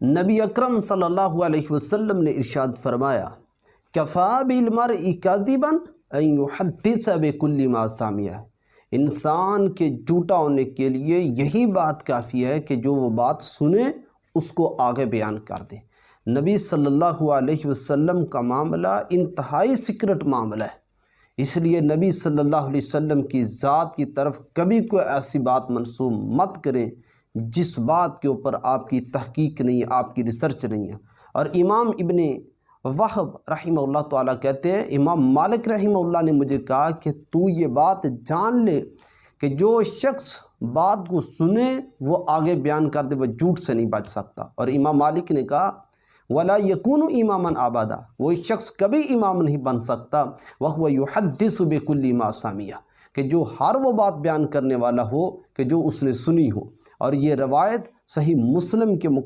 نبی اکرم صلی اللہ علیہ وسلم نے ارشاد فرمایا کفا بالمرء کاذبا ان یحدث بکل ما سمع، انسان کے جھوٹا ہونے کے لیے یہی بات کافی ہے کہ جو وہ بات سنے اس کو آگے بیان کر دے۔ نبی صلی اللہ علیہ وسلم کا معاملہ انتہائی سیکرٹ معاملہ ہے، اس لیے نبی صلی اللہ علیہ وسلم کی ذات کی طرف کبھی کوئی ایسی بات منسوب مت کریں جس بات کے اوپر آپ کی تحقیق نہیں ہے، آپ کی ریسرچ نہیں ہے۔ اور امام ابن وہب رحمہ اللہ تعالیٰ کہتے ہیں امام مالک رحمہ اللہ نے مجھے کہا کہ تو یہ بات جان لے کہ جو شخص بات کو سنے وہ آگے بیان کر دے وہ جھوٹ سے نہیں بچ سکتا۔ اور امام مالک نے کہا وَلَا يَكُونُ إِمَامًا أَبَدًا، وہ شخص کبھی امام نہیں بن سکتا، وَهُوَ يُحَدِّثُ بِكُلِّ مَا سَمِعَ، کہ جو ہر وہ بات بیان کرنے والا ہو کہ جو اس نے سنی ہو۔ اور یہ روایت صحیح مسلم کے